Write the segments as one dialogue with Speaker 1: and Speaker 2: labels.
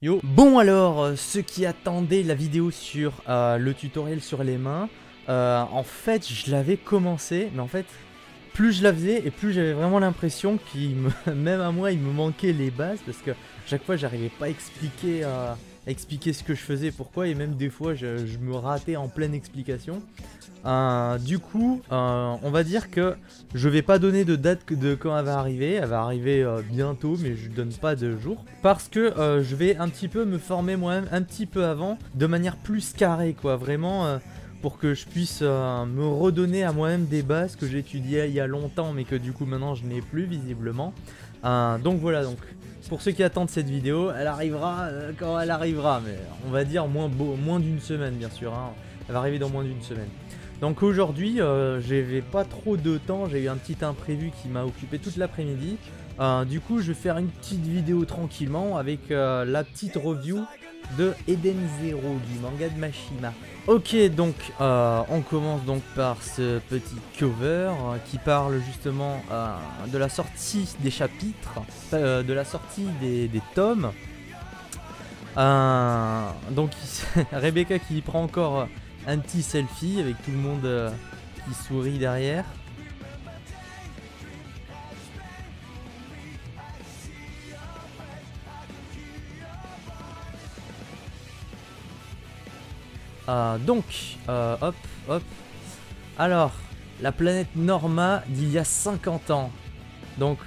Speaker 1: Yo. Bon alors, ceux qui attendaient la vidéo sur le tutoriel sur les mains, en fait je l'avais commencé, mais en fait plus je la faisais et plus j'avais vraiment l'impression qu'il me, même à moi il me manquait les bases, parce que chaque fois j'arrivais pas à expliquer ce que je faisais, pourquoi, et même des fois je me ratais en pleine explication. Du coup, on va dire que je vais pas donner de date de quand elle va arriver bientôt, mais je donne pas de jour, parce que je vais un petit peu me former moi-même un petit peu avant, de manière plus carrée quoi, vraiment pour que je puisse me redonner à moi-même des bases que j'ai étudiées il y a longtemps, mais que du coup maintenant je n'ai plus visiblement. Donc voilà, donc pour ceux qui attendent cette vidéo, elle arrivera quand elle arrivera, mais on va dire moins d'une semaine bien sûr, hein. Elle va arriver dans moins d'une semaine. Donc aujourd'hui, j'avais pas trop de temps, j'ai eu un petit imprévu qui m'a occupé toute l'après-midi. Du coup, je vais faire une petite vidéo tranquillement avec la petite review de Eden Zero, du manga de Mashima. Ok, donc on commence donc par ce petit cover qui parle justement de la sortie des chapitres, de la sortie des tomes. Donc Rebecca qui prend encore un petit selfie avec tout le monde qui sourit derrière. Hop, hop. Alors, la planète Norma d'il y a 50 ans. Donc,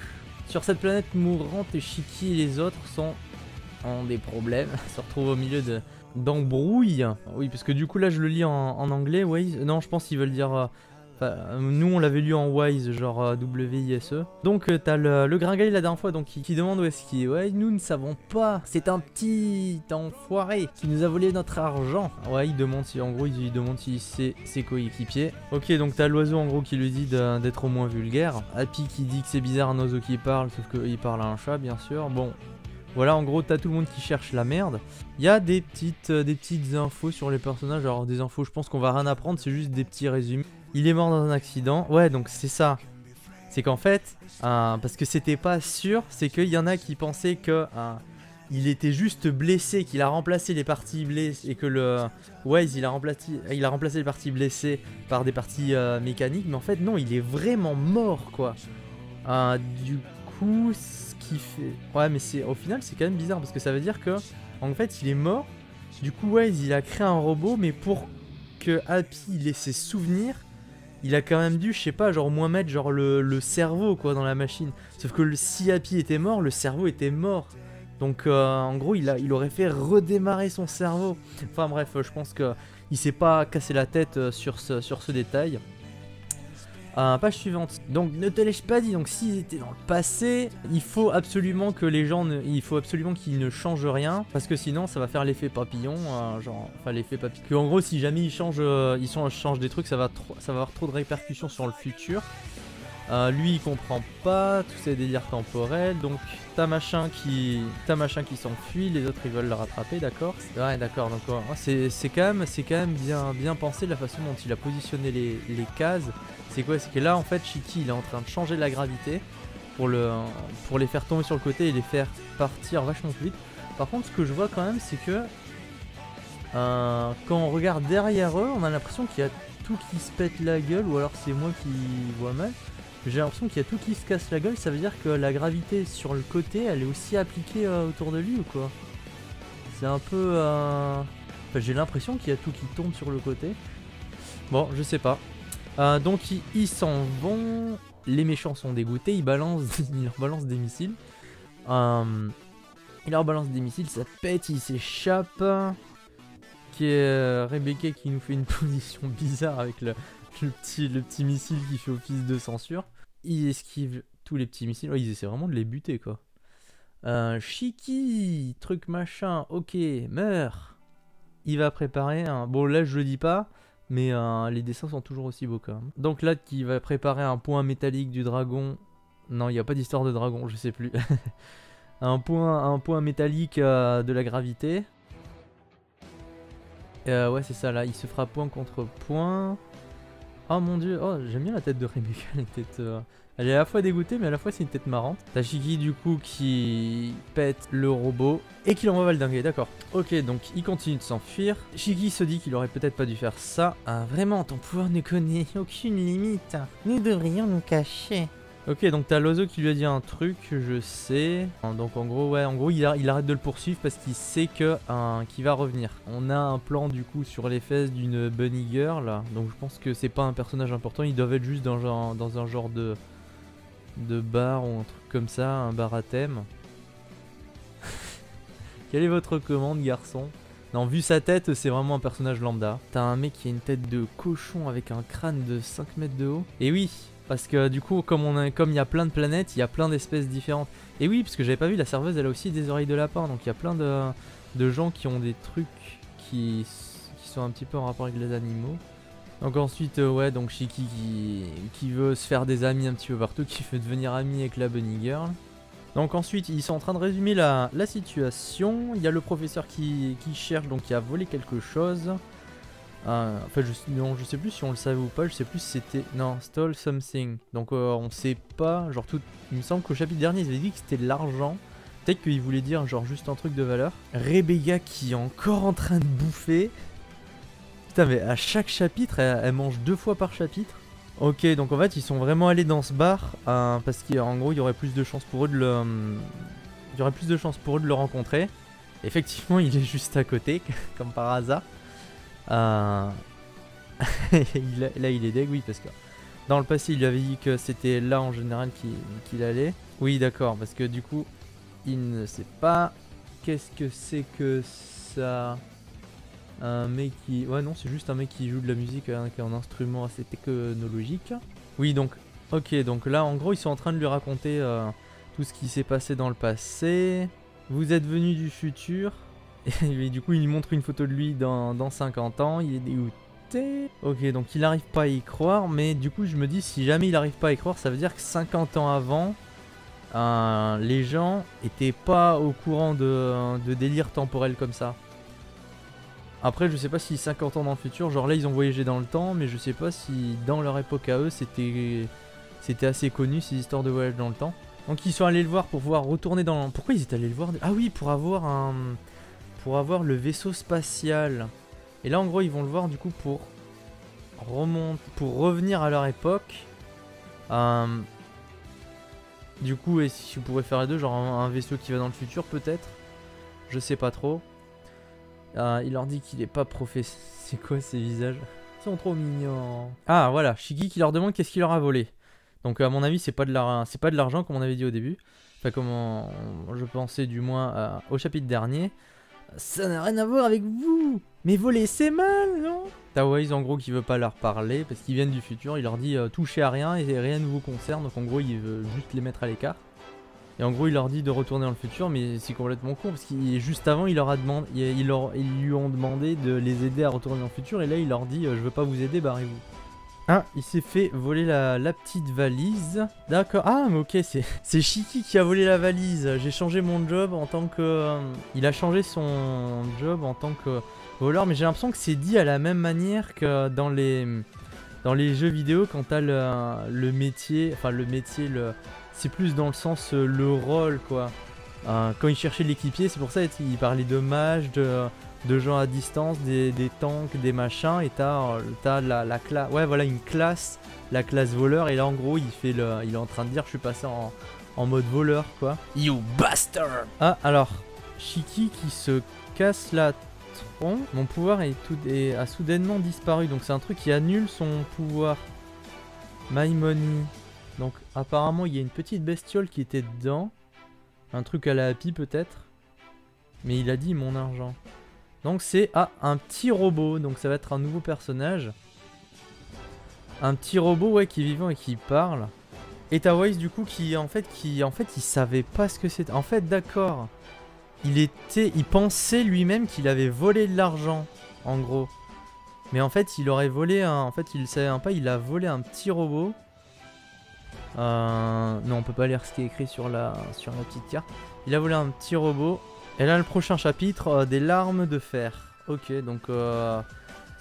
Speaker 1: sur cette planète mourante, Shiki et les autres ont des problèmes, se retrouvent au milieu d'embrouilles. Oui, parce que du coup là je le lis en anglais, Wise. Non, je pense qu'ils veulent dire... nous on l'avait lu en Wise, genre W-I-S-E. Donc t'as le gringalet la dernière fois donc, qui demande où est-ce qu'il est. Ouais, nous ne savons pas. C'est un petit enfoiré qui nous a volé notre argent. Ouais, il demande si, en gros, il demande si c'est ses coéquipiers. Ok, donc t'as l'oiseau en gros qui lui dit d'être au moins vulgaire. Happy qui dit que c'est bizarre un oiseau qui parle, sauf qu'il parle à un chat bien sûr. Bon. Voilà, en gros, t'as tout le monde qui cherche la merde. Il y a des petites infos sur les personnages. Alors, des infos, je pense qu'on va rien apprendre, c'est juste des petits résumés. Il est mort dans un accident. Ouais, donc c'est ça. C'est qu'en fait, parce que c'était pas sûr, c'est qu'il y en a qui pensaient que il était juste blessé, qu'il a remplacé les parties blessées, et que le Wise, il a remplacé les parties blessées par des parties mécaniques. Mais en fait, non, il est vraiment mort, quoi. Du coup, ce qui fait... Ouais, mais au final, c'est quand même bizarre, parce que ça veut dire que, en fait, il est mort. Du coup, Wise, il a créé un robot, mais pour que Happy ait ses souvenirs, il a quand même dû, je sais pas, genre au moins mettre genre le cerveau, quoi, dans la machine. Sauf que si Happy était mort, le cerveau était mort. Donc, en gros, il aurait fait redémarrer son cerveau. Enfin bref, je pense que il s'est pas cassé la tête sur ce détail. Page suivante. Donc ne te l'ai-je pas dit, donc s'ils étaient dans le passé, il faut absolument que les gens il faut absolument qu'ils ne changent rien, parce que sinon ça va faire l'effet papillon, genre, enfin l'effet papillon. Que, en gros, si jamais ils changent des trucs, ça va avoir trop de répercussions sur le futur. Lui il comprend pas tous ces délires temporels, donc t'as machin qui s'enfuit, les autres ils veulent le rattraper, d'accord. Ouais, d'accord, donc c'est quand même bien pensé la façon dont il a positionné les cases. C'est quoi? C'est que là en fait Shiki il est en train de changer la gravité pour les faire tomber sur le côté et les faire partir vachement plus vite. Par contre, ce que je vois quand même, c'est que quand on regarde derrière eux, on a l'impression qu'il y a tout qui se pète la gueule, ou alors c'est moi qui vois mal. J'ai l'impression qu'il y a tout qui se casse la gueule. Ça veut dire que la gravité sur le côté, elle est aussi appliquée autour de lui, ou quoi? C'est un peu... Enfin, j'ai l'impression qu'il y a tout qui tombe sur le côté. Bon, je sais pas. Donc ils s'en vont. Les méchants sont dégoûtés. Ils leur balancent des missiles. Ils leur balancent des missiles, ça pète, ils s'échappent. Qui est Rebecca qui nous fait une position bizarre avec le petit missile qui fait office de censure. Ils esquivent tous les petits missiles. Oh, ils essaient vraiment de les buter, quoi. Shiki, truc machin, ok, meurt. Il va préparer un... Bon, là je le dis pas, mais les dessins sont toujours aussi beaux quand même. Donc là, qui va préparer un point métallique du dragon. Non, il n'y a pas d'histoire de dragon, je sais plus. un point métallique de la gravité. Ouais, c'est ça, là, il se fera point contre point. Oh mon dieu, oh j'aime bien la tête de Rebecca, elle est à la fois dégoûtée mais à la fois c'est une tête marrante. T'as Shiki du coup qui pète le robot et qui l'envoie valdinguer, d'accord. Ok, donc il continue de s'enfuir. Shiki se dit qu'il aurait peut-être pas dû faire ça. Ah vraiment, ton pouvoir ne connaît aucune limite. Nous devrions nous cacher. Ok, donc t'as l'oiseau qui lui a dit un truc, je sais. Donc en gros, ouais, il arrête de le poursuivre parce qu'il sait que qu'il va revenir. On a un plan du coup sur les fesses d'une bunny girl. Donc je pense que c'est pas un personnage important, ils doivent être juste dans un genre de bar ou un truc comme ça, un bar à thème. Quelle est votre commande, garçon? Non, vu sa tête, c'est vraiment un personnage lambda. T'as un mec qui a une tête de cochon avec un crâne de 5 mètres de haut. Et oui, parce que du coup, comme il y a plein de planètes, il y a plein d'espèces différentes. Et oui, parce que j'avais pas vu, la serveuse, elle a aussi des oreilles de lapin. Donc il y a plein de gens qui ont des trucs qui sont un petit peu en rapport avec les animaux. Donc ensuite, ouais, donc Shiki qui veut se faire des amis un petit peu partout, qui veut devenir ami avec la bunny girl. Donc ensuite, ils sont en train de résumer la situation. Il y a le professeur qui cherche, donc qui a volé quelque chose. Enfin, je sais plus si on le savait ou pas, je sais plus si c'était... Non, stole something. Donc on sait pas, genre tout... Il me semble qu'au chapitre dernier, ils avaient dit que c'était de l'argent. Peut-être qu'ils voulaient dire genre juste un truc de valeur. Rebecca qui est encore en train de bouffer. Putain, mais à chaque chapitre, elle mange 2 fois par chapitre. Ok, donc en fait, ils sont vraiment allés dans ce bar parce qu'en gros, il y aurait plus de chances pour eux de le rencontrer. Effectivement, il est juste à côté, comme par hasard. Là, il est deg, oui, parce que dans le passé, il lui avait dit que c'était là en général qu'il allait. Oui, d'accord, parce que du coup, il ne sait pas qu'est-ce que c'est que ça. Un mec qui... Ouais, non, c'est juste un mec qui joue de la musique avec un instrument assez technologique. Oui, donc, ok, donc là, en gros, ils sont en train de lui raconter tout ce qui s'est passé dans le passé. Vous êtes venu du futur. Et du coup, il montre une photo de lui dans 50 ans. Il est dégoûté. Ok, donc il n'arrive pas à y croire. Mais du coup, je me dis, si jamais il n'arrive pas à y croire, ça veut dire que 50 ans avant, les gens étaient pas au courant de délire temporel comme ça. Après, je sais pas si 50 ans dans le futur, genre là, ils ont voyagé dans le temps. Mais je sais pas si dans leur époque à eux, c'était assez connu, ces histoires de voyage dans le temps. Donc ils sont allés le voir pour pouvoir retourner dans... Pourquoi ils étaient allés le voir? Ah oui, pour avoir le vaisseau spatial. Et là en gros ils vont le voir du coup pour revenir à leur époque. Du coup, et si vous pourrez faire les deux, genre un vaisseau qui va dans le futur peut-être. Je sais pas trop. Il leur dit qu'il est pas professeur. C'est quoi ces visages? Ils sont trop mignons. Ah voilà, Shiki qui leur demande qu'est-ce qu'il leur a volé. Donc à mon avis c'est pas de l'argent comme on avait dit au début. Enfin comme je pensais du moins au chapitre dernier. Ça n'a rien à voir avec vous. Mais voler c'est mal, non? T'as Wise en gros qui veut pas leur parler parce qu'ils viennent du futur. Il leur dit touchez à rien et rien ne vous concerne. Donc en gros il veut juste les mettre à l'écart. Et en gros il leur dit de retourner dans le futur. Mais c'est complètement con parce qu'il juste avant il leur a demandé, ils lui ont demandé de les aider à retourner dans le futur. Et là il leur dit je veux pas vous aider, barrez-vous. Ah, il s'est fait voler la petite valise. D'accord. Ah, mais ok, c'est Shiki qui a volé la valise. J'ai changé mon job en tant que... il a changé son job en tant que voleur. Mais j'ai l'impression que c'est dit à la même manière que dans les jeux vidéo quand t'as le métier. Enfin, le métier, c'est plus dans le sens le rôle, quoi. Quand il cherchait l'équipier, c'est pour ça qu'il parlait de mage, de gens à distance, des tanks, des machins, et t'as la classe, ouais voilà une classe, la classe voleur, et là en gros il est en train de dire je suis passé en mode voleur quoi. You bastard. Ah alors, Shiki qui se casse la tronche, mon pouvoir a soudainement disparu, donc c'est un truc qui annule son pouvoir. My money. Donc apparemment il y a une petite bestiole qui était dedans, un truc à la Happy peut-être, mais il a dit mon argent. Donc c'est un petit robot, donc ça va être un nouveau personnage. Un petit robot ouais qui est vivant et qui parle. Et t'as Wise du coup qui en fait il savait pas ce que c'était. En fait d'accord. Il pensait lui-même qu'il avait volé de l'argent en gros. Mais en fait il aurait volé en fait il le savait pas, il a volé un petit robot. Non on peut pas lire ce qui est écrit sur la petite carte. Il a volé un petit robot. Et là le prochain chapitre, des larmes de fer. Ok donc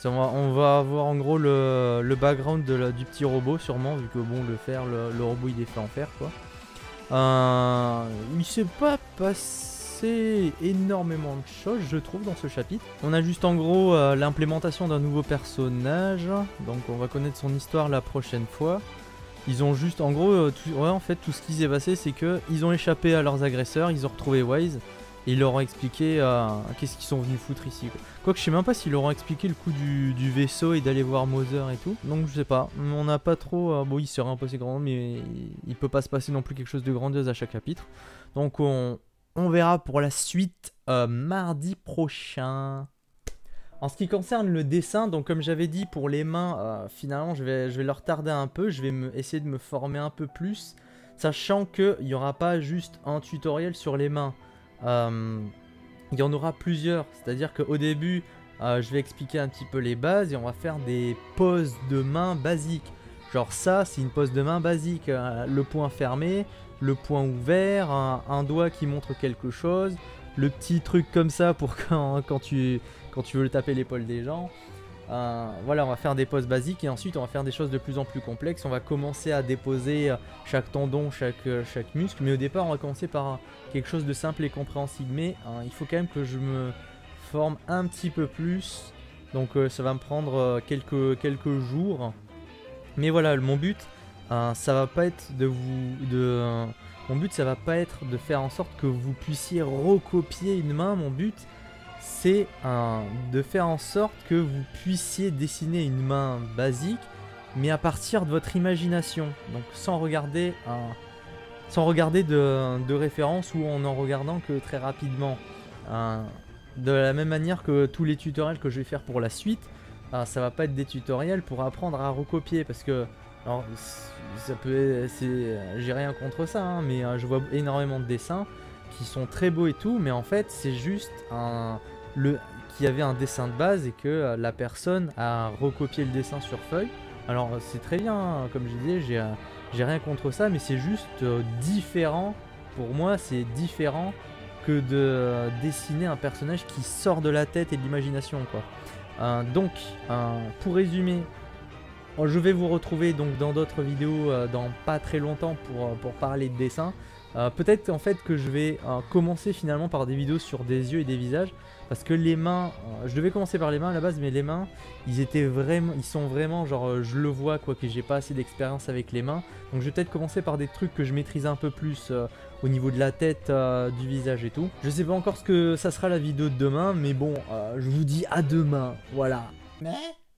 Speaker 1: On va avoir en gros le background du petit robot sûrement, vu que bon le robot il est fait en fer quoi. Il s'est pas passé énormément de choses je trouve dans ce chapitre. On a juste en gros l'implémentation d'un nouveau personnage, donc on va connaître son histoire la prochaine fois. Ils ont juste en gros, ouais, en fait tout ce qui s'est passé c'est que ils ont échappé à leurs agresseurs, ils ont retrouvé Wise. Et ils leur ont expliqué qu'est-ce qu'ils sont venus foutre ici quoi. Quoique je sais même pas s'ils leur ont expliqué le coup du vaisseau et d'aller voir Mother et tout. Donc je sais pas, on n'a pas trop... bon il serait un peu grand mais il peut pas se passer non plus quelque chose de grandiose à chaque chapitre. Donc on verra pour la suite mardi prochain. En ce qui concerne le dessin, donc comme j'avais dit pour les mains, finalement je vais leur tarder un peu. Je vais essayer de me former un peu plus. Sachant qu'il n'y aura pas juste un tutoriel sur les mains. Il y en aura plusieurs, c'est-à-dire qu'au début je vais expliquer un petit peu les bases et on va faire des poses de main basiques. Genre ça c'est une pose de main basique, le poing fermé, le poing ouvert, un doigt qui montre quelque chose, le petit truc comme ça pour quand tu veux taper l'épaule des gens. Voilà, on va faire des poses basiques et ensuite on va faire des choses de plus en plus complexes. On va commencer à déposer chaque tendon, chaque muscle, mais au départ on va commencer par quelque chose de simple et compréhensible. Mais il faut quand même que je me forme un petit peu plus, donc ça va me prendre quelques jours. Mais voilà, mon but ça va pas être mon but ça va pas être de faire en sorte que vous puissiez recopier une main. Mon but c'est de faire en sorte que vous puissiez dessiner une main basique, mais à partir de votre imagination, donc sans regarder de référence ou en regardant que très rapidement. De la même manière que tous les tutoriels que je vais faire pour la suite, ça va pas être des tutoriels pour apprendre à recopier, parce que alors, j'ai rien contre ça, hein, mais je vois énormément de dessins qui sont très beaux et tout, mais en fait c'est juste qu'il y avait un dessin de base et que la personne a recopié le dessin sur feuille. Alors c'est très bien, hein, comme je disais, j'ai rien contre ça, mais c'est juste différent. Pour moi c'est différent que de dessiner un personnage qui sort de la tête et de l'imagination quoi. Donc pour résumer, je vais vous retrouver donc dans d'autres vidéos dans pas très longtemps pour parler de dessin. Peut-être en fait que je vais commencer finalement par des vidéos sur des yeux et des visages, parce que les mains, je devais commencer par les mains à la base, mais les mains ils sont vraiment genre je le vois quoi, que j'ai pas assez d'expérience avec les mains. Donc je vais peut-être commencer par des trucs que je maîtrise un peu plus au niveau de la tête, du visage et tout. Je sais pas encore ce que ça sera la vidéo de demain, mais bon je vous dis à demain, voilà. Mais